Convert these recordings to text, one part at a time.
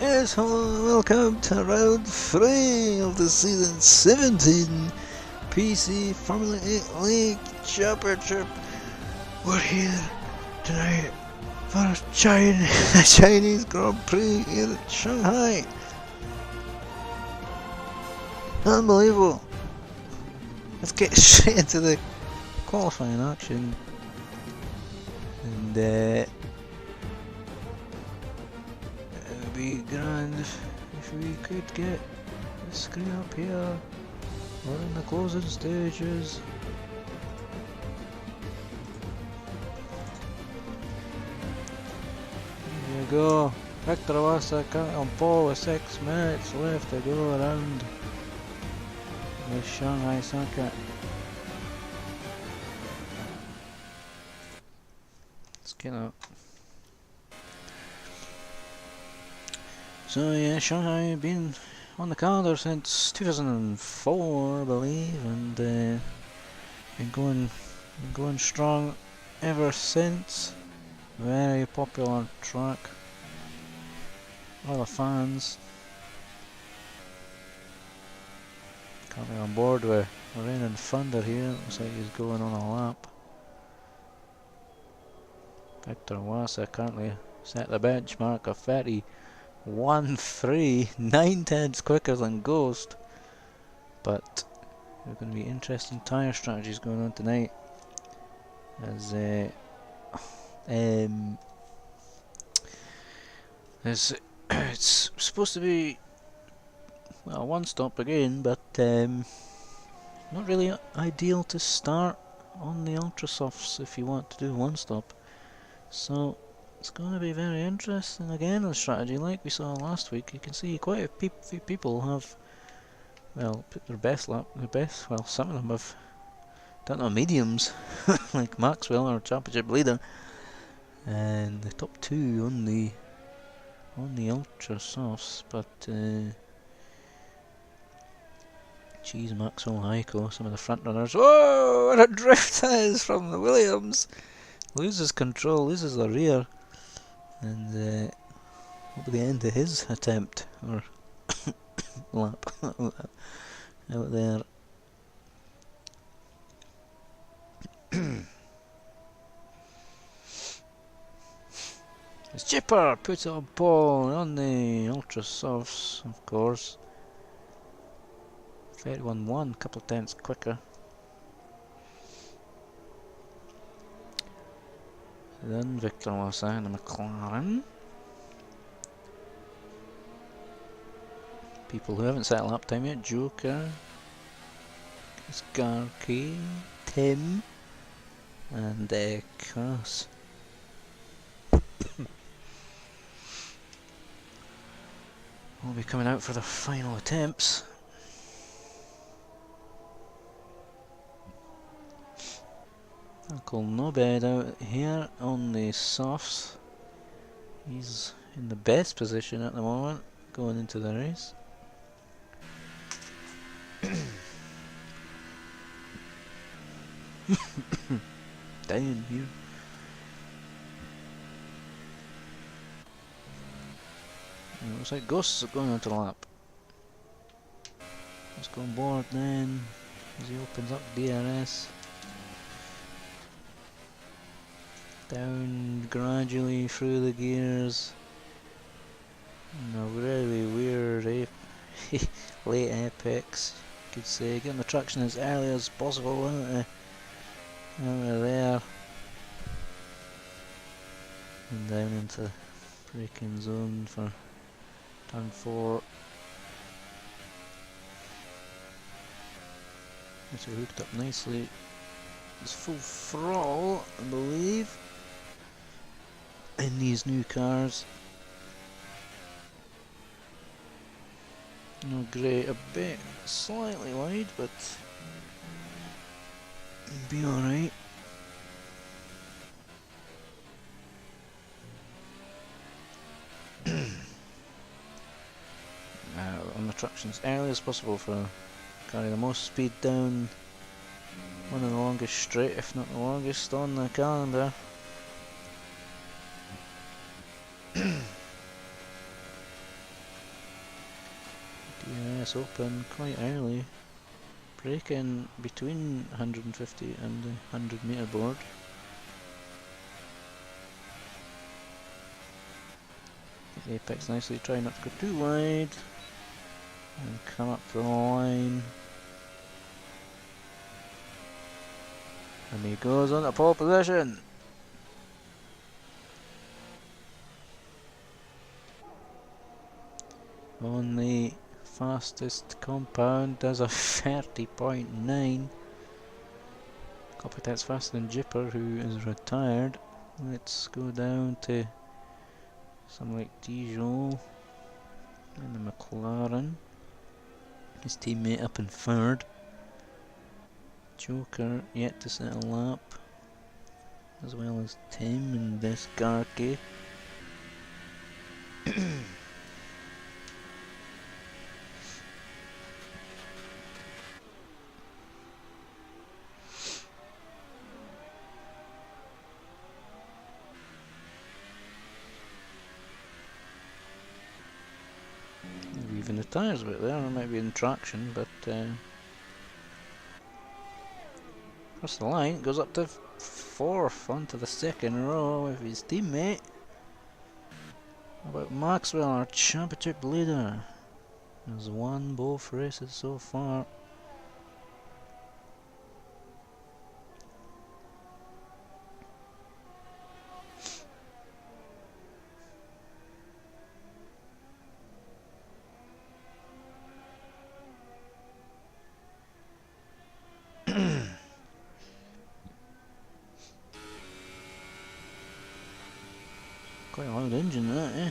Yes, hello, welcome to round 3 of the season 17 PC Formula 8 League Championship. We're here tonight for a Chinese Grand Prix here in Shanghai. Unbelievable. Let's get straight into the qualifying action. And it'd be grand if we could get the screen up here. We're in the closing stages. There you go. Victor Wassa currently on pole with 6 minutes left to go around the Shanghai circuit. Let's get up. So yeah, Shanghai have been on the calendar since 2004, I believe, and been going strong ever since. Very popular track. A lot of fans. Currently on board with Rain and Thunder here. Looks like he's going on a lap. Victor Wassa currently set the benchmark of 31.3, 9/10 quicker than Ghost. But there's going to be interesting tyre strategies going on tonight, as it's supposed to be, well, one stop again, but not really ideal to start on the ultra softs if you want to do one stop. So it's going to be very interesting again, the strategy like we saw last week. You can see quite a few people have, well, put their best lap, well, some of them have done on mediums, like Maxwell, our championship leader, and the top 2 on the ultra softs. But geez, Maxwell, Heiko, some of the front runners. Whoa, what a drift that is from the Williams! Loses control, loses the rear, and what will be the end of his attempt or lap out there. As Chipper puts it on pole on the ultra softs, of course. 31.1, a couple of tenths quicker. Then Victor Wassa in the McLaren. People who haven't set a lap time yet: Joker, Skarky, Tim, and Cross. Will be coming out for the final attempts. Uncle Nobed out here on the softs. He's in the best position at the moment going into the race. Down here. It looks like Ghosts are going onto the lap. Let's go on board then as he opens up DRS. Down gradually through the gears. In a really weird late apex, you could say. Getting the traction as early as possible out of there. And down into braking zone for turn 4. It's hooked up nicely. It's full throttle, I believe, in these new cars. No great, a bit slightly wide, but it'll be alright. On the traction as early as possible for carry the most speed down one of the longest straight, if not the longest, on the calendar. DRS open quite early. Braking between 150 and the 100 metre board. Get the apex nicely, try not to go too wide. And come up the line. And he goes on to pole position. On the fastest compound does a 30.9. Couple tenths faster than Jipper, who is retired. Let's go down to something like Dijon and the McLaren. His teammate up in third. Joker yet to set a lap, as well as Tim and Descarque. Even the tyres a bit there, it might be in traction, but across the line, goes up to fourth onto the second row with his teammate. How about Maxwell, our championship leader? Has won both races so far. Quite a loud engine that, eh?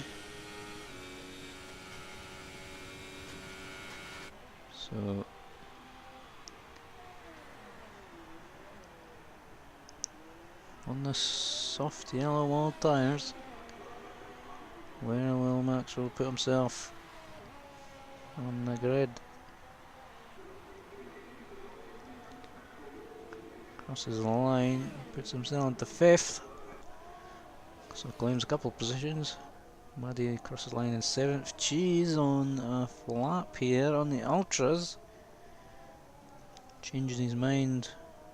So on the soft yellow wall tyres, where will Maxwell put himself on the grid? Crosses the line, puts himself into fifth. So claims a couple of positions. Muddy crosses the line in seventh. Cheese on a flap here on the ultras. Changing his mind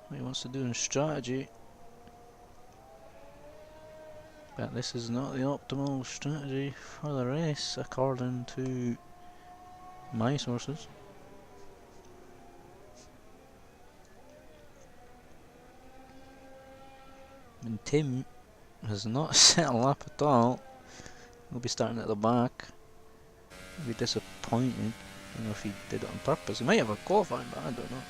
what he wants to do in strategy. But this is not the optimal strategy for the race according to my sources. And Tim has not set a lap at all. He'll be starting at the back. He'll be disappointed. I don't know if he did it on purpose. He might have a qualifying, but I don't know.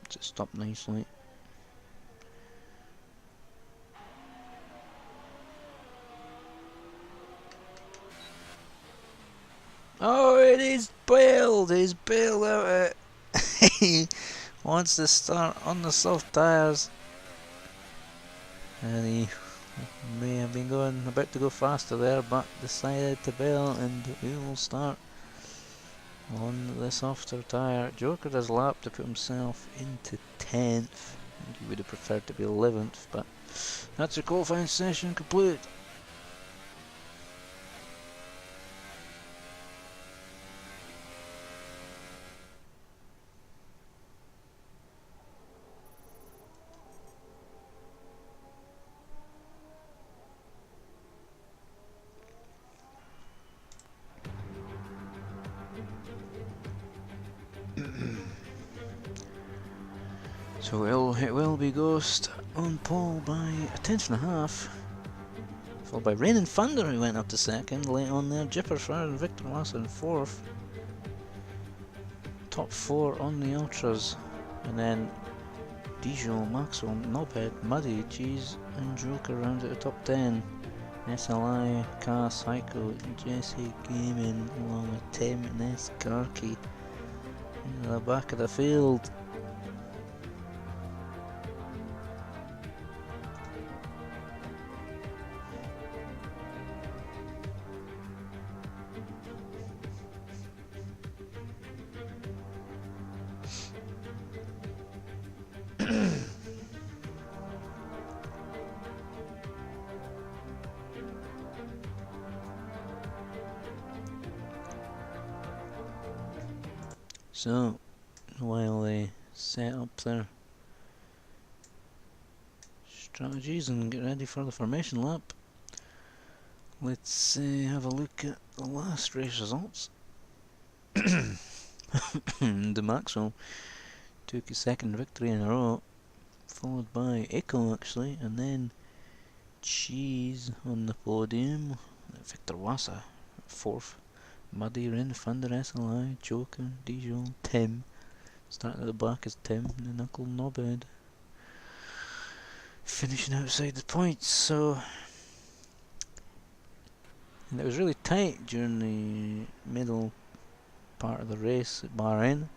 Just stop nicely. Oh, it is bailed! He's bailed out it. He wants to start on the soft tyres. And he may have been about to go faster there, but decided to bail, and we will start on the softer tyre. Joker does lap to put himself into 10th. I think he would have preferred to be 11th, but that's your qualifying session complete. So it will be Ghost on pole by a tenth and a half, followed by Rain and Thunder, who went up to second. Late on there, Jipper third and Victor Massa in fourth. Top four on the ultras, and then Dijon, Maxwell, Knobhead, Muddy, Cheese, and Joker round at the top 10. SLI, Car Psycho, Jesse Gaming, along with Tim and Escarkey in the back of the field. So, while they set up their strategies and get ready for the formation lap, let's have a look at the last race results. The Maxwell took his second victory in a row, followed by Echo actually, and then Cheese on the podium, Victor Wassa fourth, Muddy, Ren, Thunder, SLI, Joker, Dijon, Tim, starting at the back is Tim, and then Uncle Knobhead finishing outside the points. So, and it was really tight during the middle part of the race at Bahrain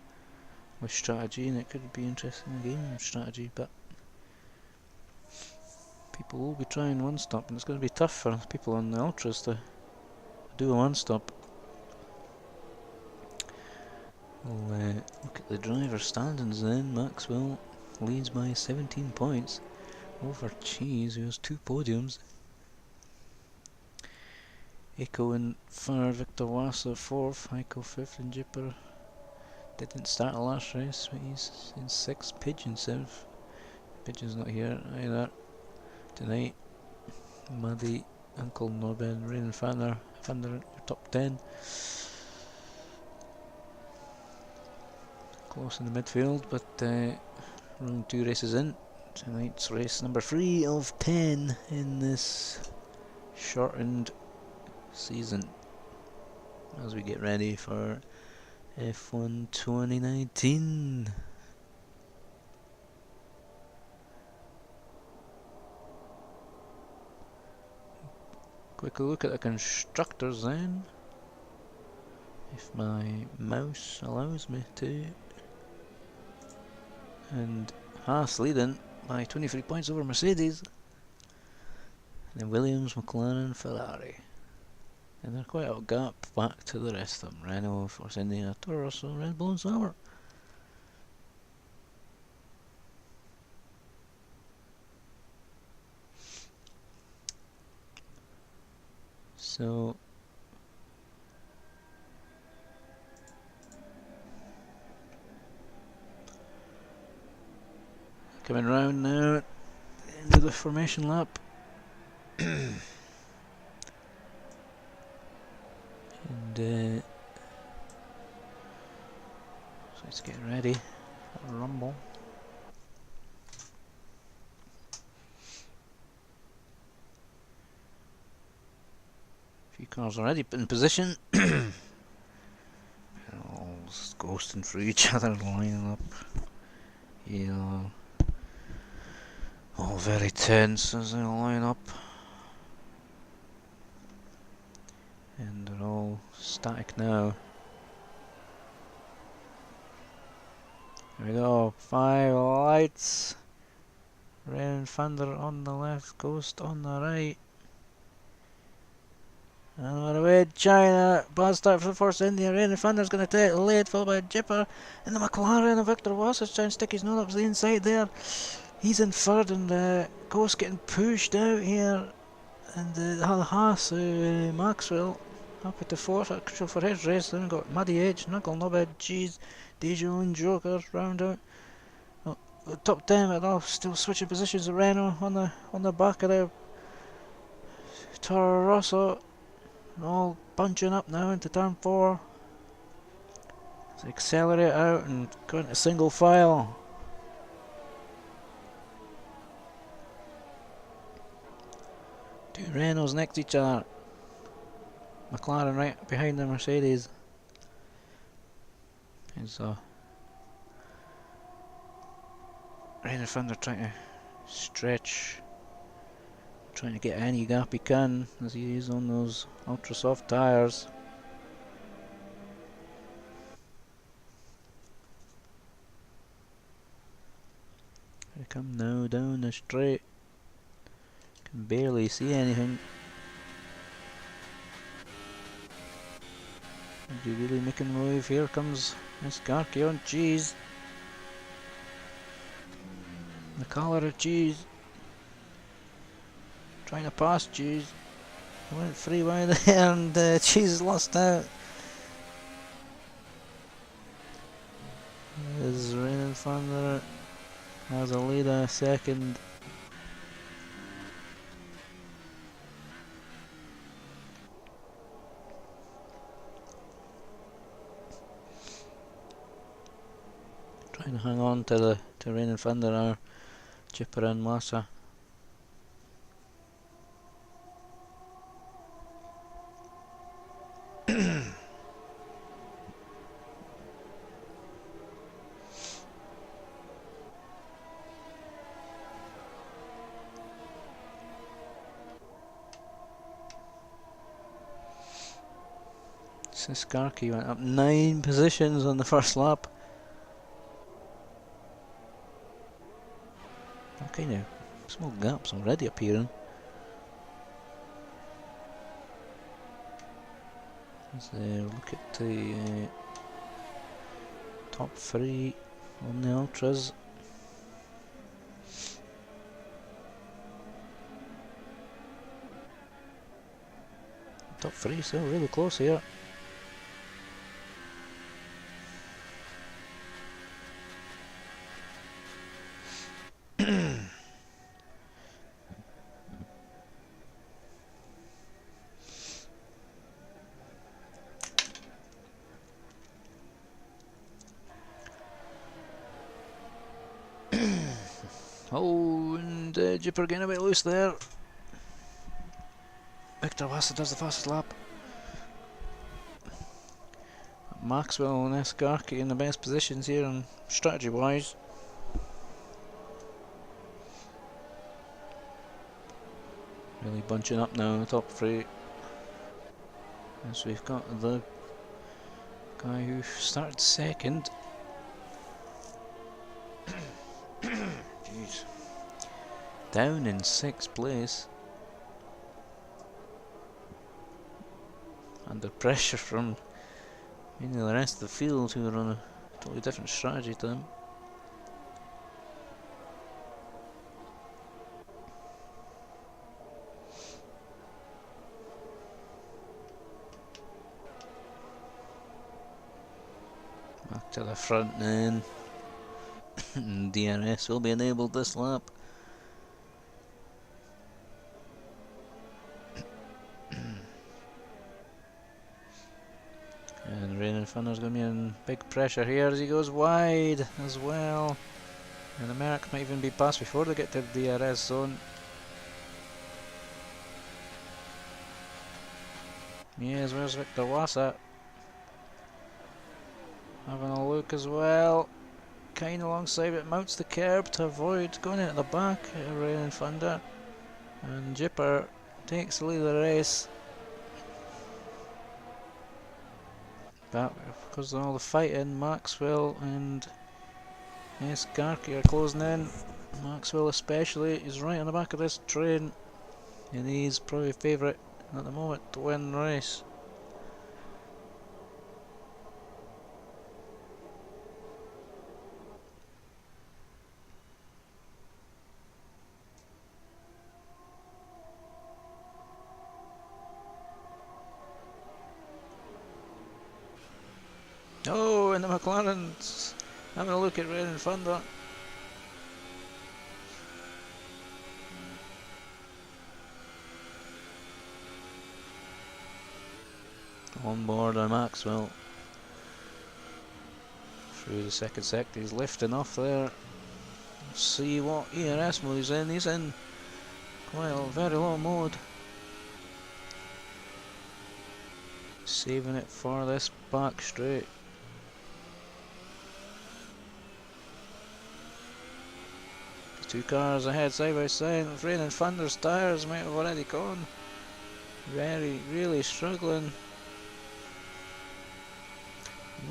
with strategy, and it could be interesting again with strategy, but people will be trying one stop, and it's going to be tough for people on the ultras to do a one stop. We'll look at the driver standings then. Maxwell leads by 17 points over Cheese, who has 2 podiums. Echo in 3rd, Victor Wassa 4th, Heiko 5th, and Jipper didn't start the last race, but he's in 6th. Pigeon 7th. Pigeon's not here either tonight. Muddy, Uncle Norbin, Rain and Thunder, your top 10. Close in the midfield, but we're only 2 races in. Tonight's race number 3 of 10 in this shortened season as we get ready for F1 2019. Quick look at the constructors then, if my mouse allows me to. And Haas leading by 23 points over Mercedes, and then Williams, McLaren, Ferrari, and they're quite out of gap back to the rest of them: Renault, Force India, Toro Rosso, Red Bull and Sauber. So coming round now into the formation lap. And so let's get ready for a rumble. A few cars already in position. All ghosting through each other, lining up. Yeah, all very tense as they line up. And they're all static now. Here we go, 5 lights. Rain and Thunder on the left, Ghost on the right. And we're away, China. Bad start for the Force India. Rain and Thunder's going to take the lead, followed by Jipper. And the McLaren and Victor Wassers trying to stick his nose up to the inside there. He's in 3rd, and Ghost getting pushed out here. And the Haas, Maxwell, up at the 4th, crucial for his race. Then we've got Muddy Edge, Knuckle, Knobhead, Cheese, Dijon, Joker, round out. Oh, the top 10, but all still switching positions. The Renault on the back of the Toro Rosso, all bunching up now into turn 4. Let's accelerate out and go into single file. Two Renaults next to each other. McLaren right behind the Mercedes. And so Rain and Thunder trying to stretch, trying to get any gap he can as he is on those ultra soft tyres. They come now down the straight. Can barely see anything. Is he really making a move? Here comes Miss Garkey on Cheese. The colour of Cheese. Trying to pass Cheese. He went free wide there and Cheese lost out. Thunder has a lead a second. Trying to hang on to Rain and Thunder are Chipper and Massa. Skarky went up 9 positions on the first lap. Okay, now small gaps already appearing. Let's look at the top 3 on the ultras. Top 3 still really close here. Oh, and Jipper getting a bit loose there. Victor Wassa does the fastest lap. Maxwell and Skarky in the best positions here, and strategy wise. Really bunching up now in the top 3. As we've got the guy who started second. Jeez. Down in 6th place. Under pressure from the rest of the field who are on a totally different strategy to him. Back to the front then. DRS will be enabled this lap. And Rain and Thunder's going to be in big pressure here as he goes wide as well. And the Merc might even be passed before they get to the DRS zone. Yes, where's Victor Wassa? Having a look as well. Kind alongside it, mounts the curb to avoid going into the back of Rain and Thunder. And Jipper takes the lead of the race. But because of all the fighting, Maxwell and Skarky are closing in. Maxwell especially is right on the back of this train, and he's probably favourite at the moment to win the race. Oh, and the McLaren's having a look at Rain and Thunder. On board on Maxwell. Through the second sector, he's lifting off there. Let's see what ERS mode he's in. He's in quite a very low mode. Saving it for this back straight. Two cars ahead side by side. Rain and Thunder's tyres might have already gone. Really struggling.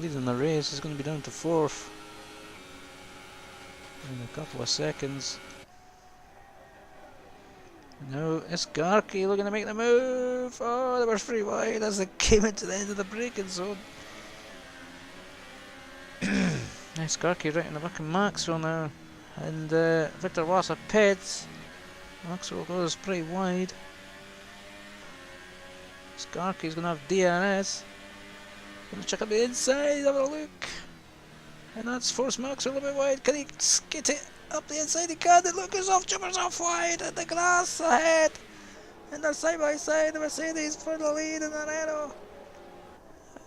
Leading the race is going to be down to 4th in a couple of seconds. Now Skarky looking to make the move. Oh, they were 3 wide as they came into the end of the braking zone. Skarky right in the back of Maxwell now. And Victor Wassa pits. Maxwell goes pretty wide. Skarky's going to have DRS. Gonna check on the inside, have a look. And that's forced Maxwell a bit wide. Can he skit it up the inside? He can. And look, his off jumpers off wide at the grass ahead. And they're side by side. The Mercedes for the lead in the Renault.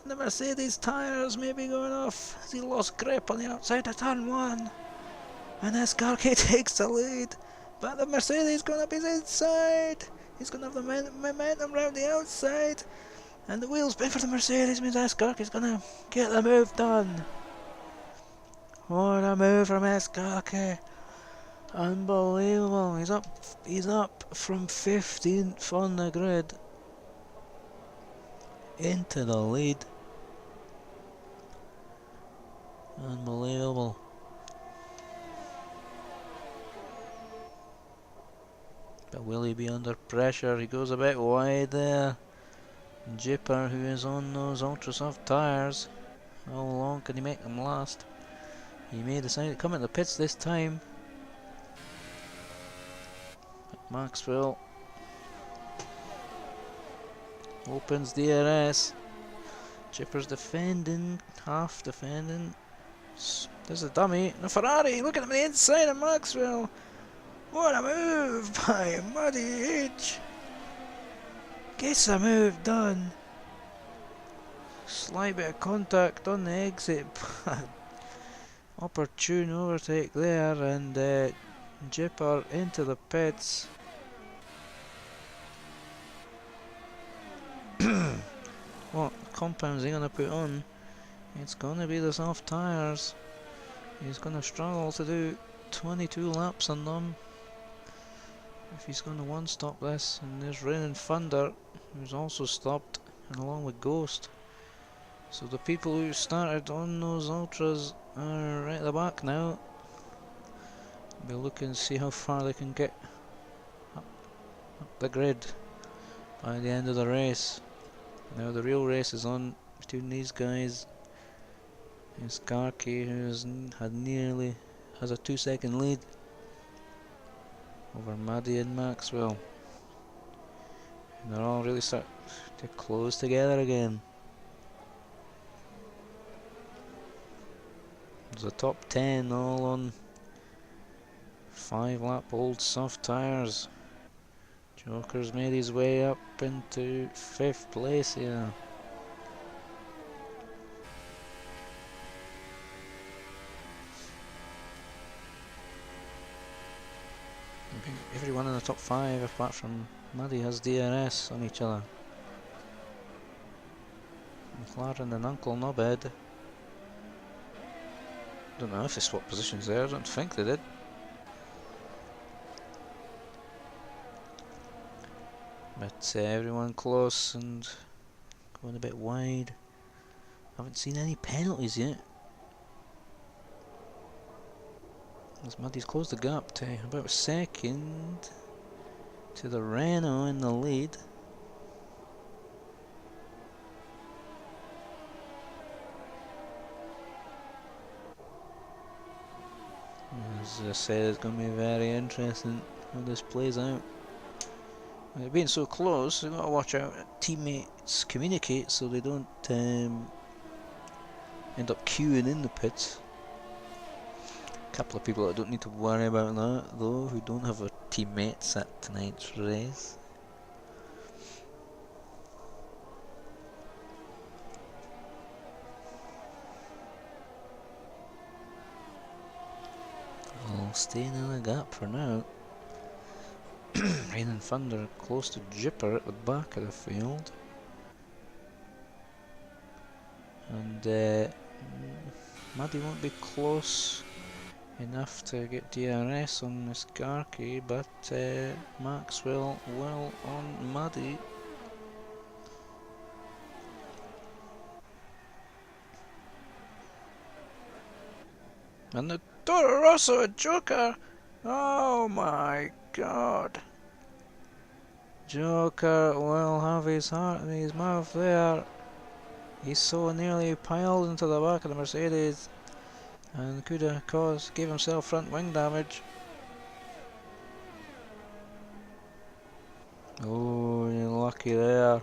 And the Mercedes tyres may be going off as he lost grip on the outside of turn 1. And Escarque takes the lead. But the Mercedes going up his inside. He's going to have the momentum round the outside. And the wheel spin for the Mercedes means Escarque is going to get the move done. What a move from Escarque. Unbelievable. He's up from 15th on the grid into the lead. Unbelievable. But will he be under pressure? He goes a bit wide there. Jipper, who is on those ultra soft tyres. How long can he make them last? He may decide to come at the pits this time. Maxwell opens DRS. Chipper's defending, half defending. There's a dummy. The Ferrari, look at him on the inside of Maxwell. What a move by Muddy H. Gets a move done. Slight bit of contact on the exit. Opportune overtake there, and Jipper into the pits. What compounds he going to put on? It's going to be the soft tyres. He's going to struggle to do 22 laps on them if he's going to one stop this. And there's Rain and Thunder, who's also stopped, and along with Ghost. So the people who started on those ultras are right at the back now. We'll look and see how far they can get up the grid by the end of the race. Now the real race is on between these guys. Escarque, who has a 2-second lead over Maddie and Maxwell. And they're all really starting to close together again. There's a top 10 all on 5-lap old soft tyres. Joker's made his way up into 5th place here. I think everyone in the top 5 apart from Maddie has DRS on each other. McLaren and Uncle Nobed. Don't know if they swapped positions there, I don't think they did. But everyone close and going a bit wide. Haven't seen any penalties yet. As Muddy's closed the gap to about a second to the Renault in the lead. As I said, it's going to be very interesting how this plays out. With being so close, you've got to watch out. Teammates communicate so they don't end up queuing in the pits. A couple of people that don't need to worry about that though, who don't have teammates at tonight's race. All staying in the gap for now. Rain and Thunder close to Jipper at the back of the field. And Muddy won't be close enough to get DRS on Escarque, but Maxwell will on Muddy. And the Toro Rosso Joker! Oh my god! Joker will have his heart in his mouth there. He's so nearly piled into the back of the Mercedes and could have gave himself front wing damage. Oh, you're lucky there.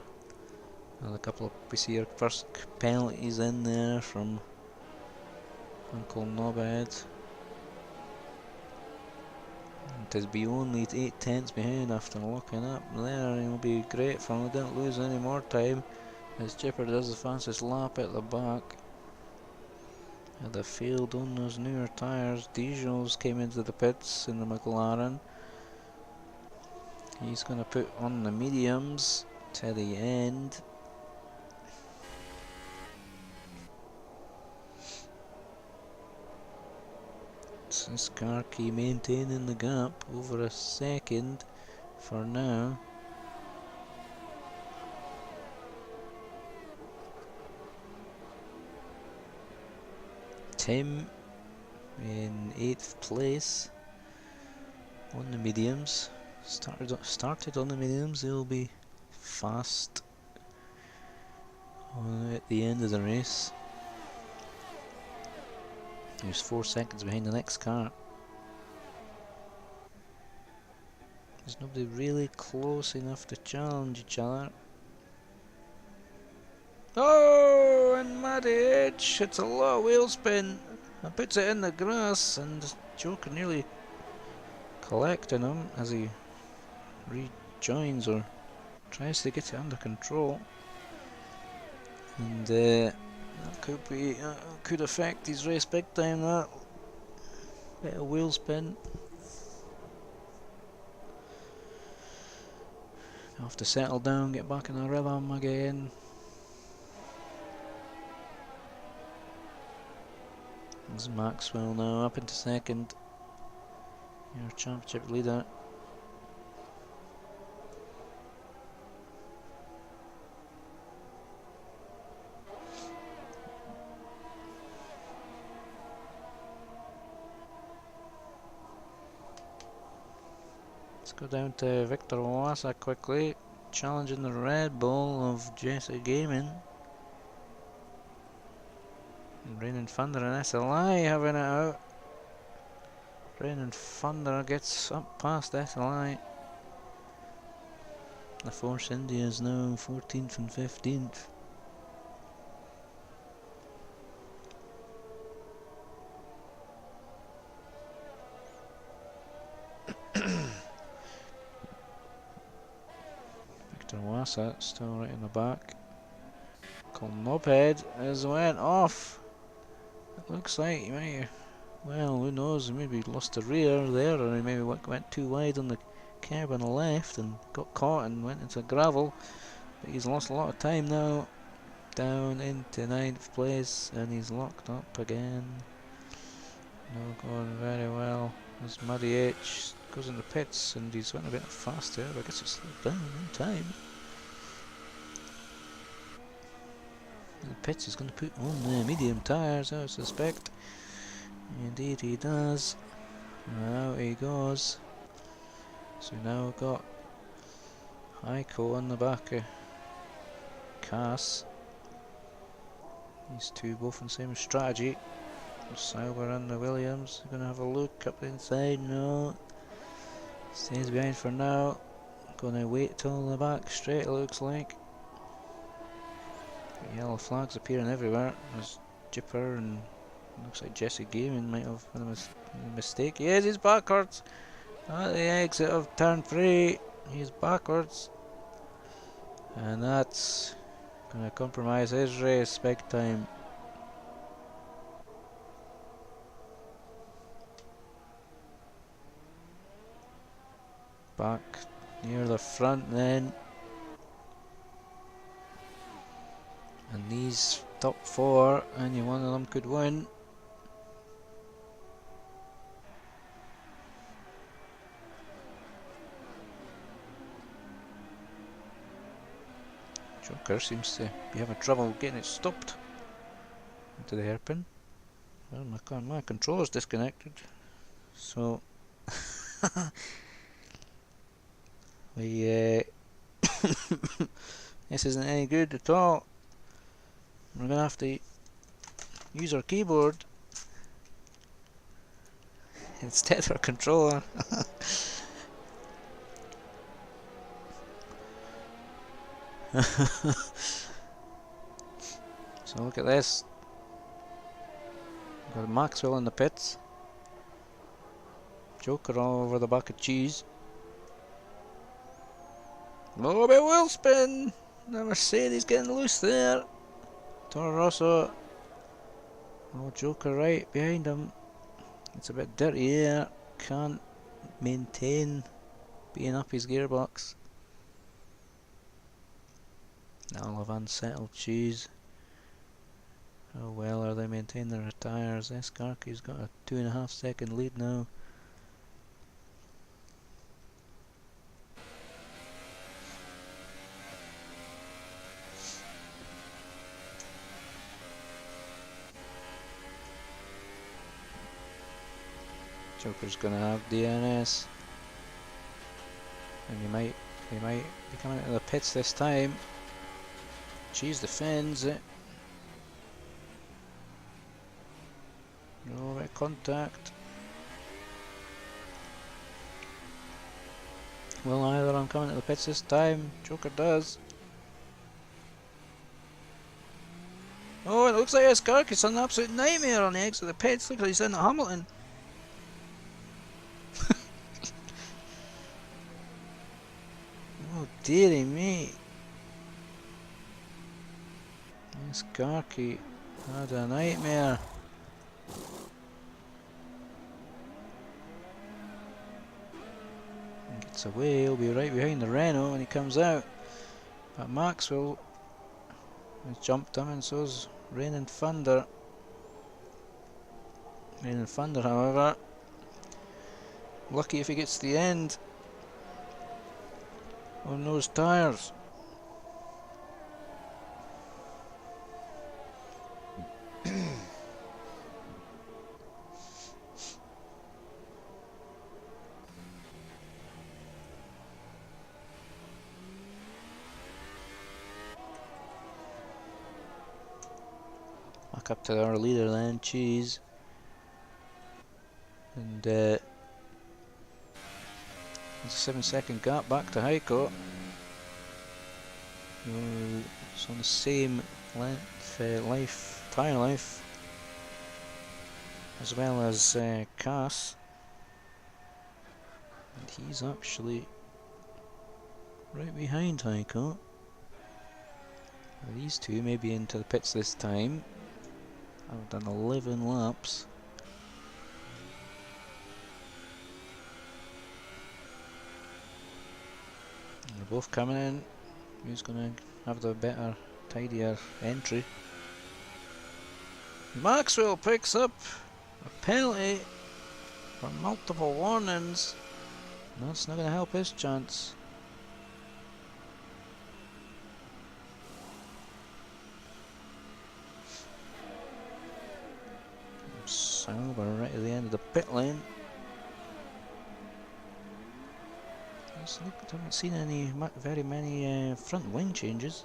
And a couple of, we see your first penalties in there from Uncle Knobhead. It is be only 8 tenths behind after looking up there. He'll be grateful he didn't lose any more time as Chipper does the fastest lap at the back. At the field on those newer tyres, Diesels came into the pits in the McLaren. He's going to put on the mediums to the end. This car key maintaining the gap over a second for now. Tim in 8th place on the mediums. Started on the mediums. He'll be fast at the end of the race. He was 4 seconds behind the next car. There's nobody really close enough to challenge each other. Oh, and Matty H hits a lot of wheel spin and puts it in the grass, and Joker nearly collecting him as he rejoins or tries to get it under control. And that could affect his race big time. That bit of wheel spin. He'll have to settle down, get back in the rhythm again. There's Maxwell now up into second. Your championship leader. Let's go down to Victor Wassa quickly, challenging the Red Bull of Jesse Gaming. Rain and Thunder and SLI having it out. Rain and Thunder gets up past SLI. The Force India is now 14th and 15th. Victor Wassa still right in the back. Knobhead has went off. It looks like he might, well, who knows, he maybe lost the rear there, or he maybe went too wide on the curb on the left and got caught and went into gravel. But he's lost a lot of time now, down into 9th place, and he's locked up again. No going very well. As Muddy H goes in the pits, and he's went a bit faster, but I guess it's slowed down in time. The pits is going to put on the medium tyres, I suspect. Indeed he does. Out he goes. So now we've got Heiko on the back of Cass. These two both in the same strategy. Sauber and the Williams are going to have a look up the inside. No. Stays behind for now. Going to wait till the back straight, it looks like. Yellow flags appearing everywhere. There's Jipper and looks like Jesse Gaming might have made a mistake. Yes, he's backwards at the exit of turn 3. He's backwards, and that's going to compromise his race big time. Back near the front then. And these top 4, any one of them could win. Joker seems to be having trouble getting it stopped into the hairpin. Well, my controller's disconnected, so we this isn't any good at all. We're going to have to use our keyboard instead of our controller. So look at this. Got Maxwell in the pits. Joker all over the bucket cheese. Oh, a bit wheel spin! The Mercedes getting loose there. Toro Rosso. Oh, Joker right behind him. It's a bit dirty there. Can't maintain being up his gearbox. All of unsettled cheese. How well are they maintaining their tyres? Escarki's got a 2.5 second lead now. Joker's gonna have DNS, and he might be coming into the pits this time. Cheese defends it. No bit of contact. Well, either I'm coming to the pits this time. Joker does. Oh, it looks like Escarki's an absolute nightmare on the exit of the pits. Look like he's in Hamilton. Oh dearie me. Escarki had a nightmare. He gets away, he'll be right behind the Renault when he comes out. But Maxwell has jumped him, and so's Rain and Thunder. Rain and Thunder, however, lucky if he gets to the end on those tyres. Back up to our leader then, Cheese. And there's a 7-second gap back to Heiko. It's on the same length, tyre life, as well as Cass. And he's actually right behind Heiko. These two may be into the pits this time. I've done 11 laps. They're both coming in. Who's going to have the better, tidier entry? Maxwell picks up a penalty for multiple warnings. That's not going to help his chance. Sauber right at the end of the pit lane. I haven't seen very many front wing changes.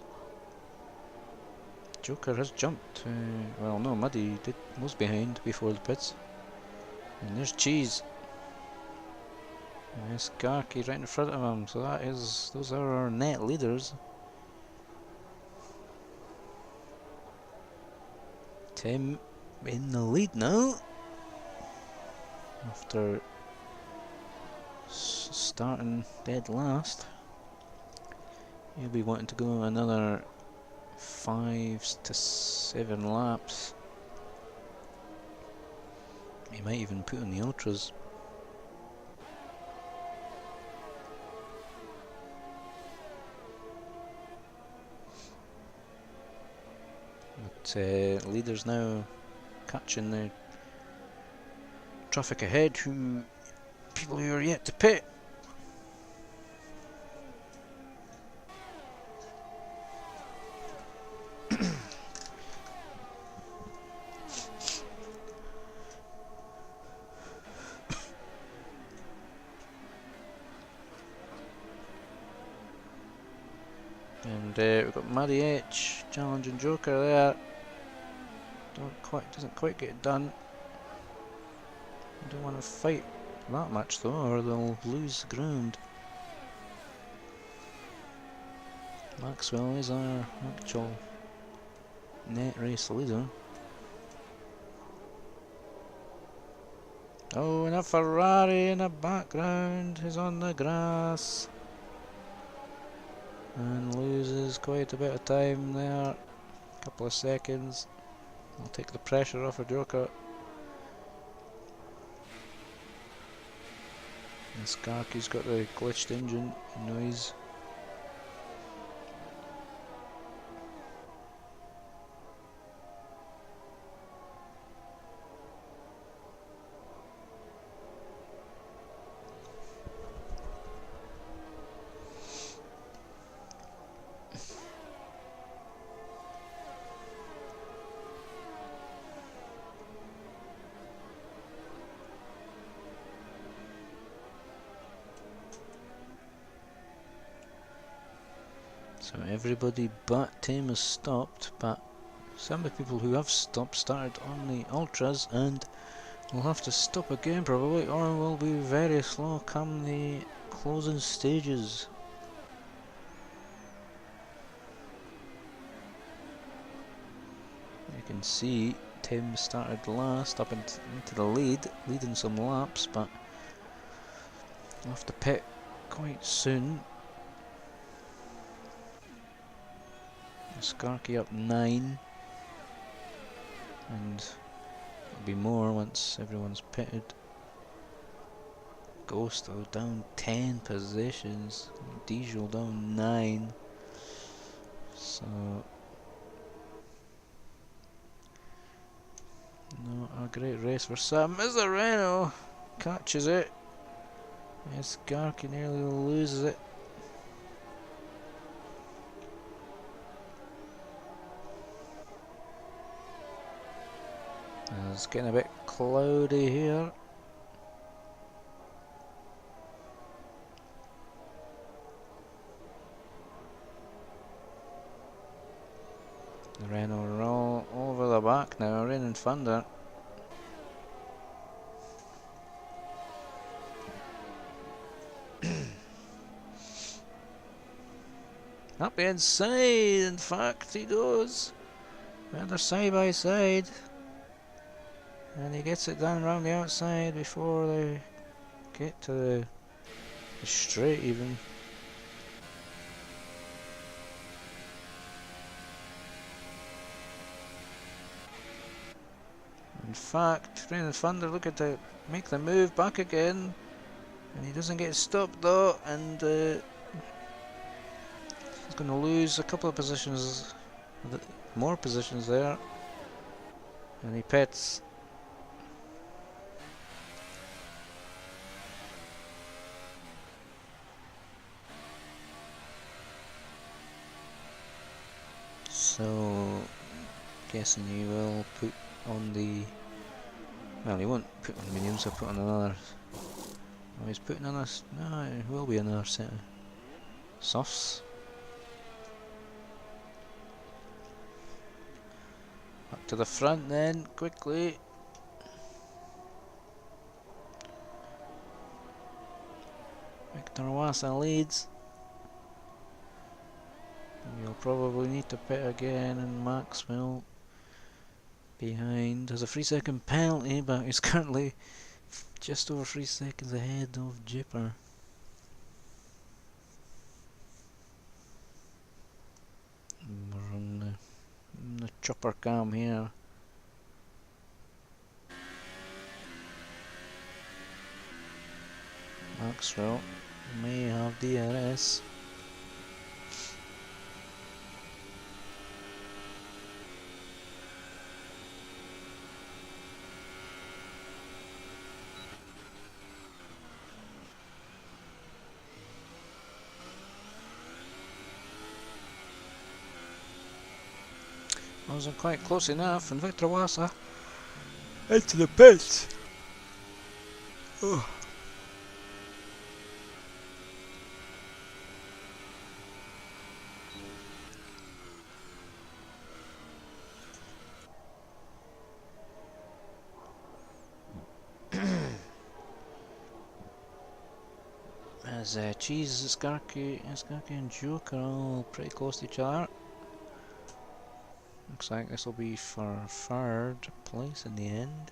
Joker has jumped. Well, no, Muddy was behind before the pits. And there's Cheese. And there's Garky right in front of him. So those are our net leaders. Tim in the lead now. After starting dead last, he'll be wanting to go another 5 to 7 laps. He might even put on the ultras. But leaders now catching the traffic ahead, people who are yet to pit. And we've got Maddie H challenging Joker there. Doesn't quite get it done. Don't want to fight that much though, or they'll lose ground. Maxwell is our actual net race leader. Oh, and a Ferrari in the background is on the grass. And loses quite a bit of time there. Couple of seconds. I'll take the pressure off a Joker. And Skarky's got the glitched engine noise. So everybody but Tim has stopped, but some of the people who have stopped started on the Ultras and will have to stop again probably, or will be very slow come the closing stages. You can see Tim started last up into the lead, leading some laps, but will have to pit quite soon. Skarky up 9, and there'll be more once everyone's pitted. Ghost though down 10 positions, Diesel down 9, so not a great race for Sam. As the Renault catches it, Skarky nearly loses it. It's getting a bit cloudy here. The Renault are all over the back now, Rain and Thunder. Up the inside, in fact, he goes. They're side by side. And he gets it down around the outside before they get to the straight even. In fact, Rain and Thunder look at the make the move back again, and he doesn't get stopped though, and he's going to lose a couple of positions, more positions there, and he pits. So, guessing he will put on the, well, he won't put on mediums, he'll put on another, oh, he's putting on a, no, it will be another set of softs. Up to the front then, quickly. Victor Wassa leads. You'll probably need to pit again, and Maxwell behind. There's a 3-second penalty, but he's currently just over 3 seconds ahead of Jipper. We're on the chopper cam here. Maxwell may have DRS. I wasn't quite close enough, and Victor Wassa into the pits. Oh. As Cheese, Skarky and Joker all pretty close to each other. Looks like this will be for third place in the end.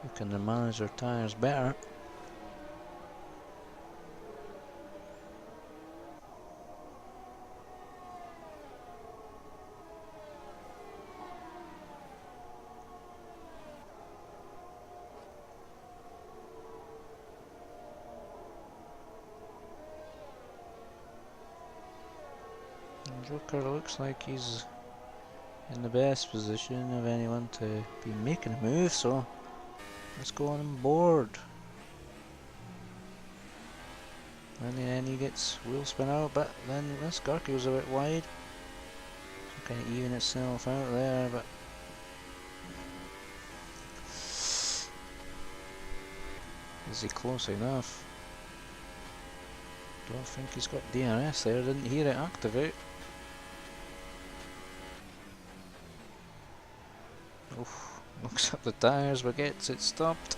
who can manage their tyres better. Joker looks like he's in the best position of anyone to be making a move, so let's go on board. And then he gets wheel spin out, but then this Garky was a bit wide. So kind of even itself out there, but is he close enough? Don't think he's got DRS there, didn't hear it activate. Oof, looks up the tyres but gets it stopped.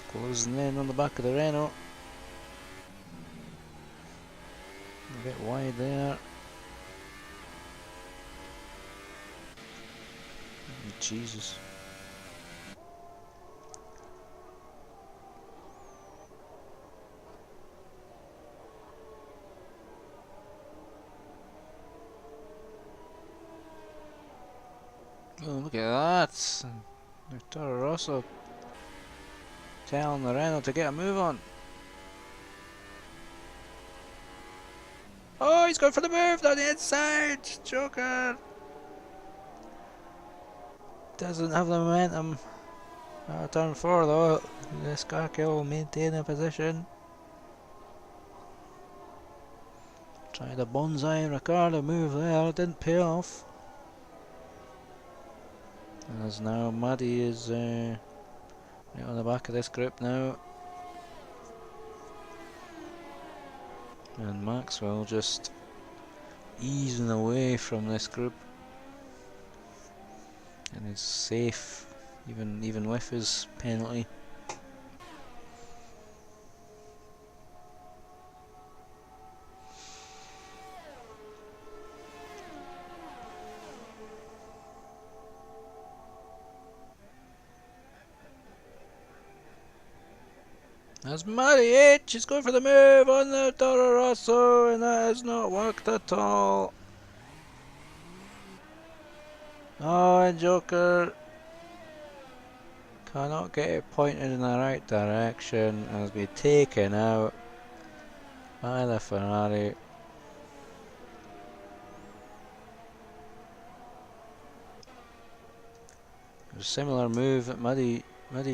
Closing in on the back of the Renault. A bit wide there. Jesus. Oh, look at that! Toro Rosso telling the Renault to get a move on. Oh, he's going for the move down the inside! Joker! Doesn't have the momentum. Turn 4 though. This Garky will maintain a position. Tried a bonsai Ricardo move there, it didn't pay off. As now Muddy is right on the back of this group now. And Maxwell just easing away from this group. And is safe even with his penalty. As Muddy H is going for the move on the Toro Rosso, and that has not worked at all. Oh, and Joker cannot get it pointed in the right direction and has been taken out by the Ferrari. A similar move that Muddy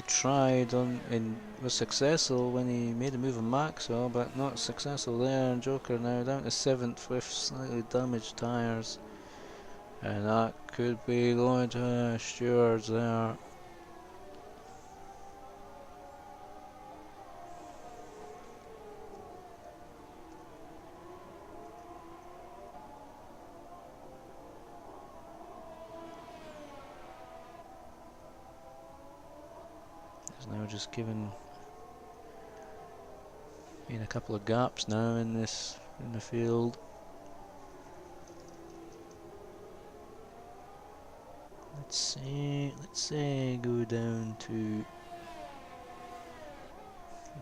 tried on and was successful when he made a move on Maxwell, but not successful there. And Joker now down to 7th with slightly damaged tyres, and that could be going to stewards there. Now just given a couple of gaps now in the field. Let's say go down to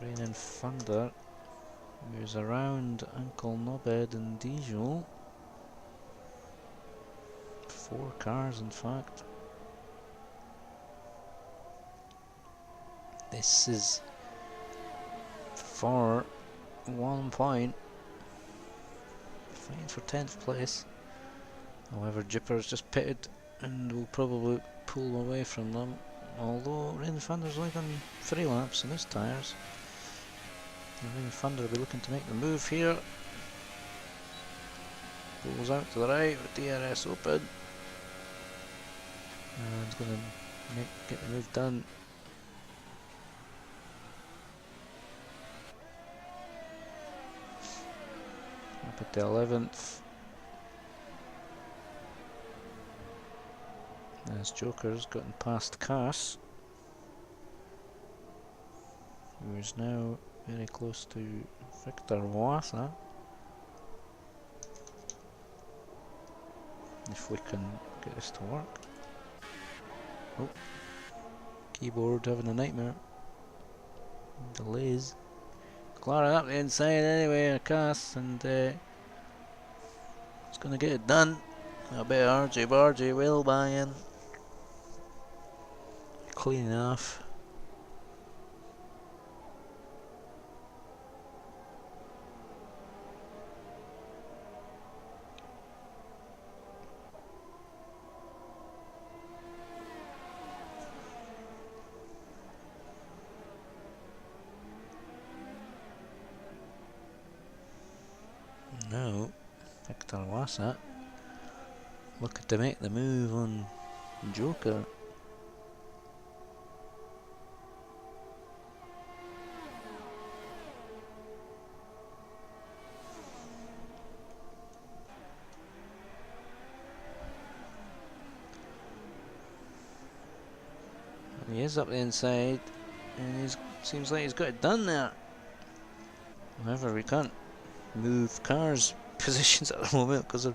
Rain and Thunder, who's around Uncle Nobed and Diesel. 4 cars in fact. This is for 1 point, fighting for 10th place. However, Jipper's just pitted and will probably pull away from them. Although Rain Thunder's like on 3 laps in his tyres. Rain Thunder will be looking to make the move here. Pulls out to the right with DRS open. And he's going to get the move done. Up at the 11th. As Joker's gotten past Cass, who is now very close to Victor Wassa. If we can get this to work. Oh, Keyboard having a nightmare. Delays. Claring up the inside anyway, a cast, and it's gonna get it done. A bit argy bargy, wheel banging. Cleaning off. Now, Victor Wassa looking to make the move on Joker. He is up the inside, and he seems like he's got it done there. However, we can't move cars' positions at the moment because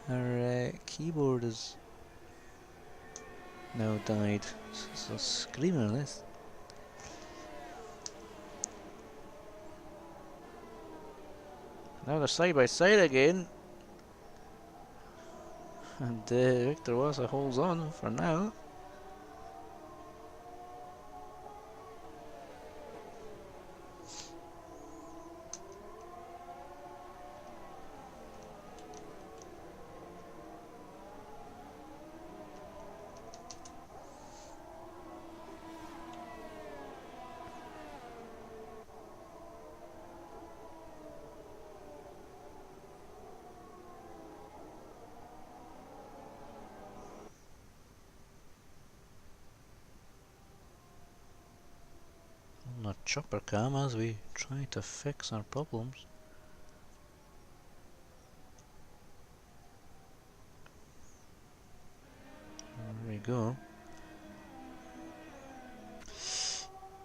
our keyboard is now died. It's a screamer, this. Now they're side by side again, and Victor Wassa holds on for now. On our chopper cam as we try to fix our problems. There we go.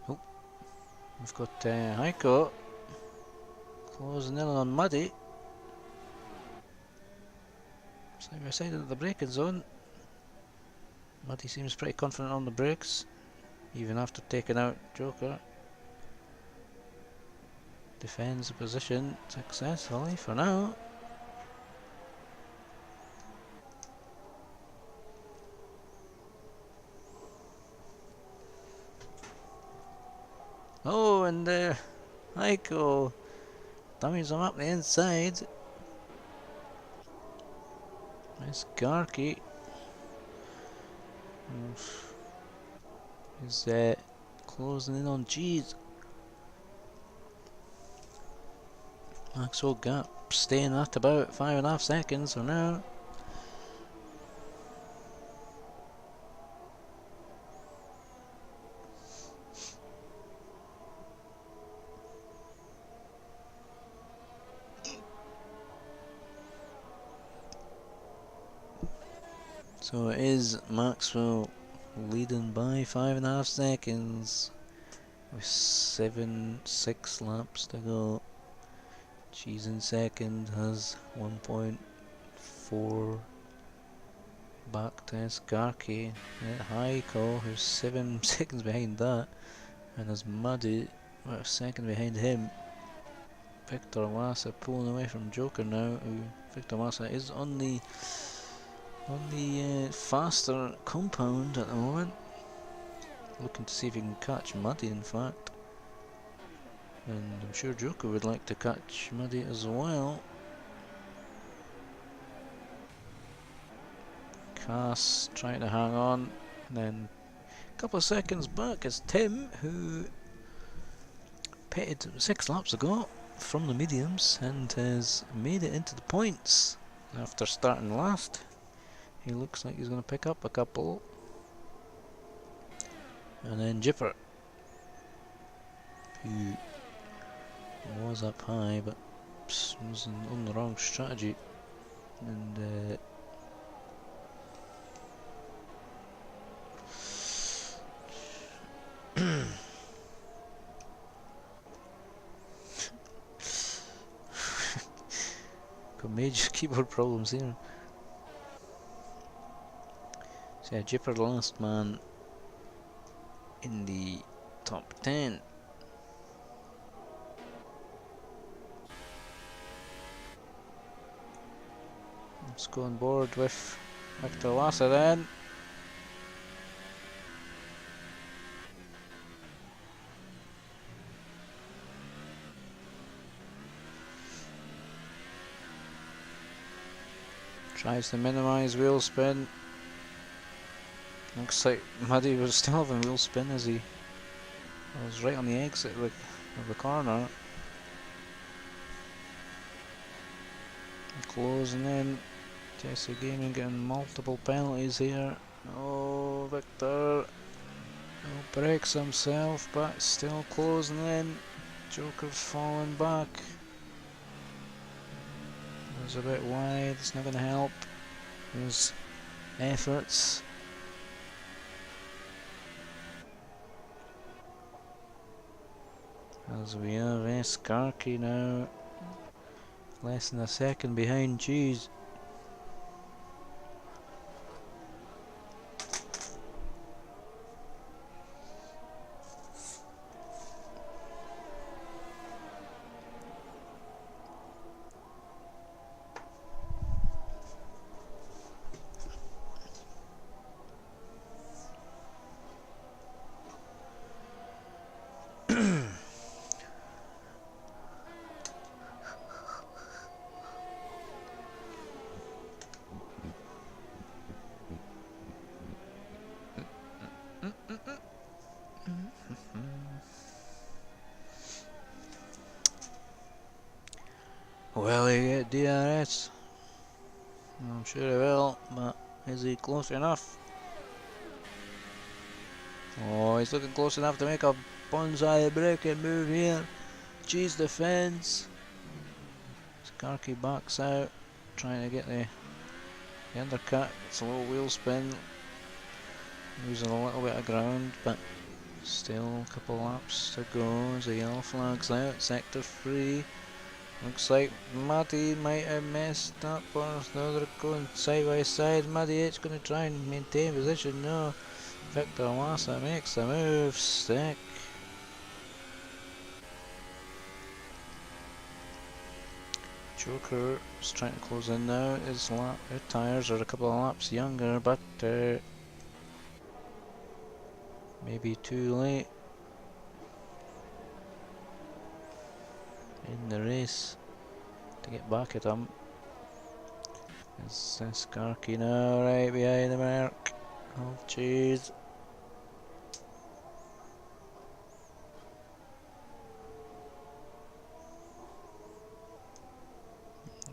Oh, we've got Heiko closing in on Muddy. Side by side of the braking zone. Muddy seems pretty confident on the brakes, even after taking out Joker. Defends the position successfully for now. Oh, and Heiko dummies him up the inside. Nice Garky. He's closing in on G's. Maxwell gap staying at about 5.5 seconds for now. So it is Maxwell leading by 5.5 seconds with 6 laps to go. She's in second, has 1.4 back to Skarky. Heiko, who's 7 seconds behind that, and has Muddy about a second behind him. Victor Wassa pulling away from Joker now. Victor Wassa is on the faster compound at the moment, looking to see if he can catch Muddy, in fact. And I'm sure Joker would like to catch Muddy as well. Cass trying to hang on, and then a couple of seconds back is Tim, who pitted 6 laps ago from the mediums and has made it into the points after starting last. He looks like he's going to pick up a couple. And then Jipper, who was up high but was on the wrong strategy, and got major keyboard problems here. So yeah, Jipper the last man in the top 10. Let's go on board with Victor Lasser then. Tries to minimise wheel spin. Looks like Muddy was still having wheel spin as he was right on the exit of the corner. Closing in. Elgato Gaming getting multiple penalties here. Oh, Victor breaks himself, but still closing in. Joker's falling back. It was a bit wide, it's not going to help his efforts. As we have Skarky now, less than a second behind Cheese. Will he get DRS? I'm sure he will, but is he close enough? Oh, he's looking close enough to make a bonsai braking move here. Cheese defends. Skarky backs out, trying to get the undercut. It's a low wheel spin, losing a little bit of ground, but still a couple laps to go as the yellow flag's out. Sector 3. Looks like Matty might have messed up, or no, they're going side by side. Matty H going to try and maintain position. No, Victor Wassa makes the move. Stick. Joker is trying to close in now. His tyres are a couple of laps younger, but maybe too late in the race to get back at him. It's Skarky now, right behind the mark of Cheese.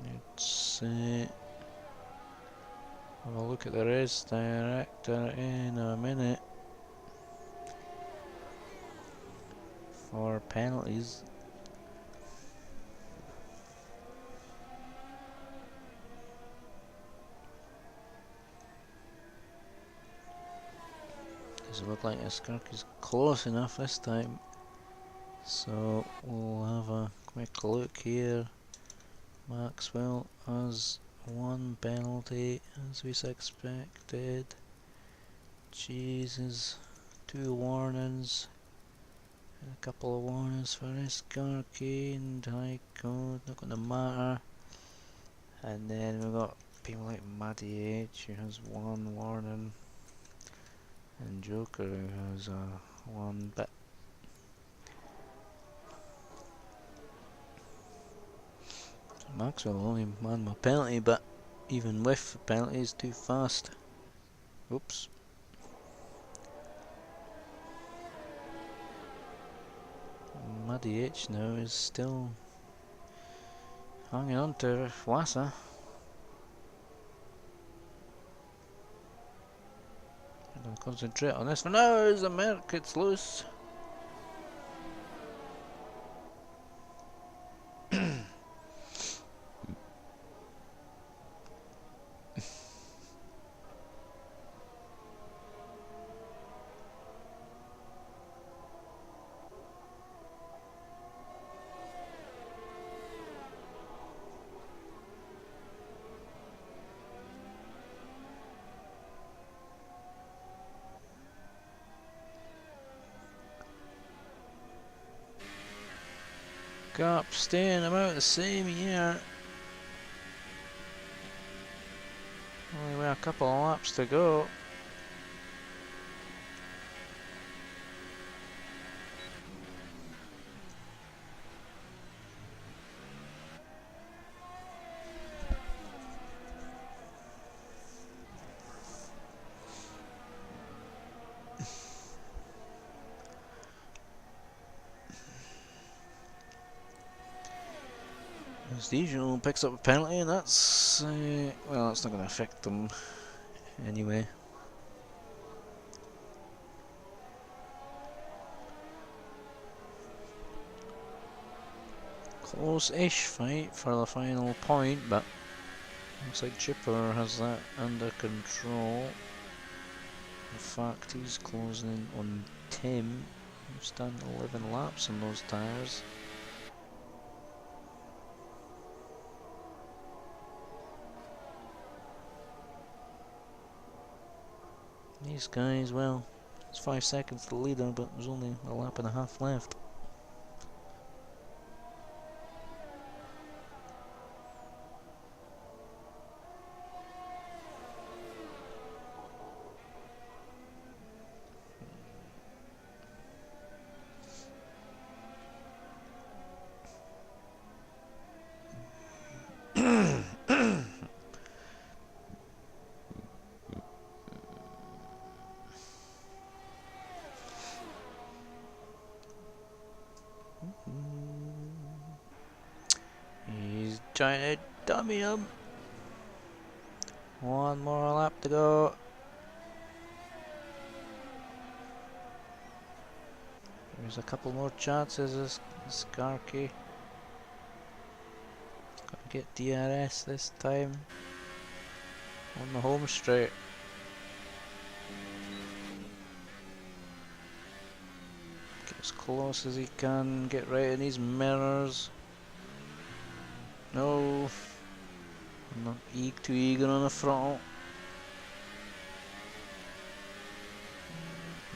Let's have a look at the race director in a minute for penalties. Doesn't look like Skarky's close enough this time, so we'll have a quick look here. Maxwell has one penalty as we expected. Jesus, 2 warnings, and a couple of warnings for Skarky and high code, not gonna matter. And then we've got people like Matty H who has 1 warning, and Joker who has 1 bit. Maxwell only man my penalty, but even with the penalty is too fast. Oops. Matty H now is still hanging on to Wassa. I'm going to concentrate on this for now as the Merc gets loose. Gap staying about the same here. Only a couple of laps to go. As usual, picks up a penalty, and that's well, that's not going to affect them anyway. Close-ish fight for the final point, but looks like Chipper has that under control. In fact, he's closing in on Tim, who's done 11 laps on those tyres. These guys, well, it's 5 seconds to the leader, but there's only a lap and a half left. He's trying to dummy him. One more lap to go. There's a couple more chances as Skarky. Gotta get DRS this time on the home straight. Get as close as he can, get right in his mirrors. No, I'm not too eager on the throttle.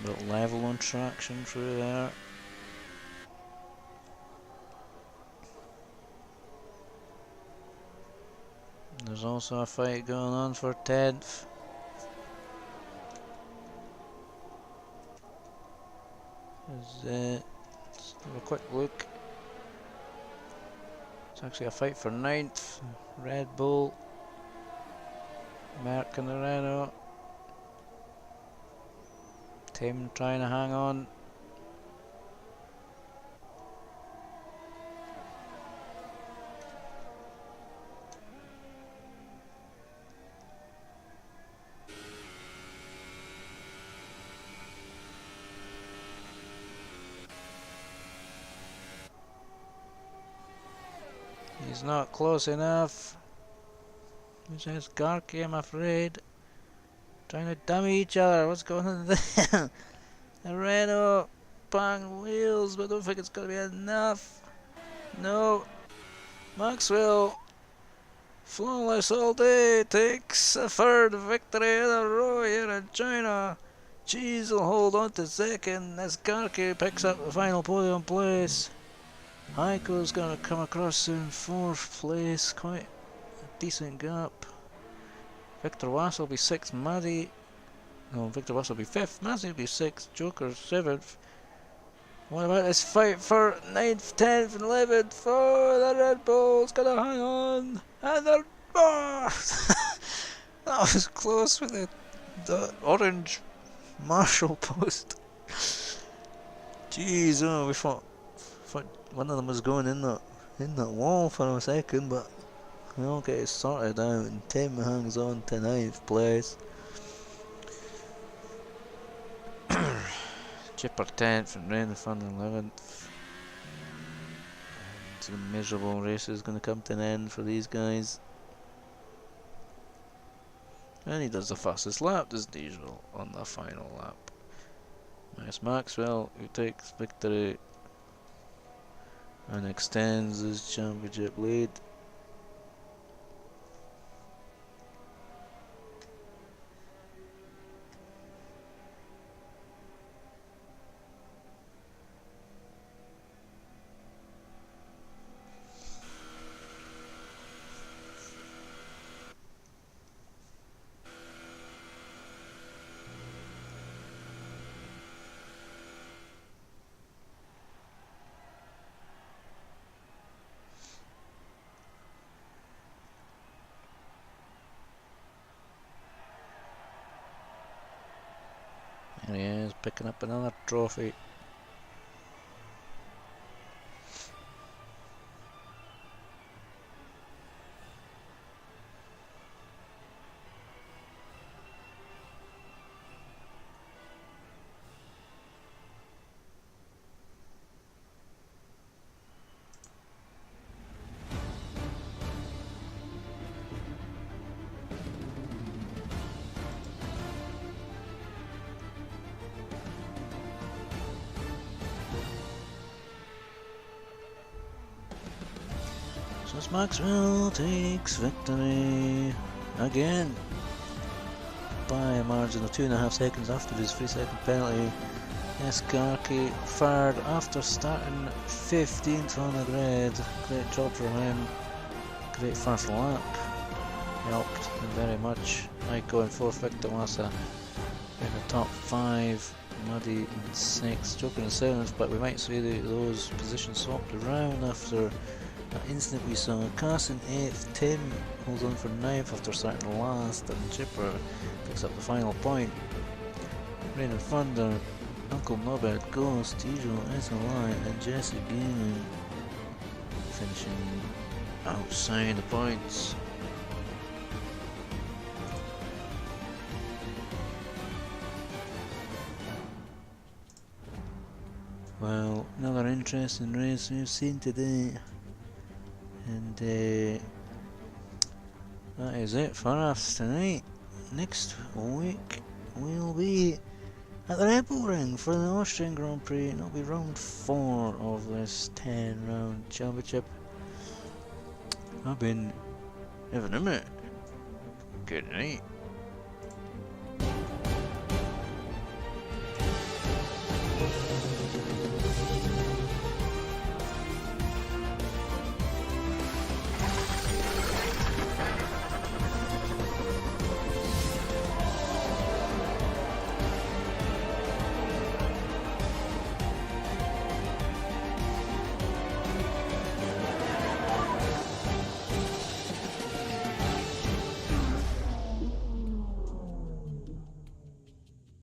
But level on traction through there. There's also a fight going on for 10th. Let's have a quick look. It's actually a fight for 9th. Red Bull, Merck and the Renault. Tim trying to hang on. He's not close enough. This is Garky, I'm afraid. Trying to dummy each other. What's going on there? The Renault bang wheels, but I don't think it's going to be enough. No. Maxwell, flawless all day, takes a third victory in a row here in China. Cheese will hold on to second as Garky picks up the final podium place. Heiko's going to come across in 4th place, quite a decent gap. Victor Wass will be 6th, Maddie. No, Victor Wass will be 5th, Maddie will be 6th, Joker 7th. What about this fight for 9th, 10th, and 11th? Oh, the Red Bull's gonna hang on! And the. Oh! That was close with the orange Marshall post. Jeez, oh, we thought one of them was going in that wall for a second, but we all get it sorted out, and Tim hangs on to 9th place. Chipper 10th and Rain Fun 11th. The miserable race is going to come to an end for these guys. And he does the fastest lap as usual on the final lap. Nice Maxwell, who takes victory and extends his championship lead. There he is, picking up another trophy. So Maxwell takes victory again by a margin of 2.5 seconds after his 3-second penalty. Escarki third after starting 15th on the grid. Great job from him. Great first lap. Helped him very much. Maiko in 4th, Victor Massa in the top 5. Muddy in 6th, Joker in 7th, but we might see those positions swapped around after that instant we saw. Carson 8th, Tim holds on for 9th after starting last, and Chipper picks up the final point. Rain and Thunder, Uncle Norbert, Ghost, Tijo, SLI and Jesse Gaming finishing outside the points. Well, another interesting race we've seen today, and that is it for us tonight. Next week we'll be at the Red Bull Ring for the Austrian Grand Prix, and it'll be round 4 of this 10 round championship. I've been Evan Imray. Good night.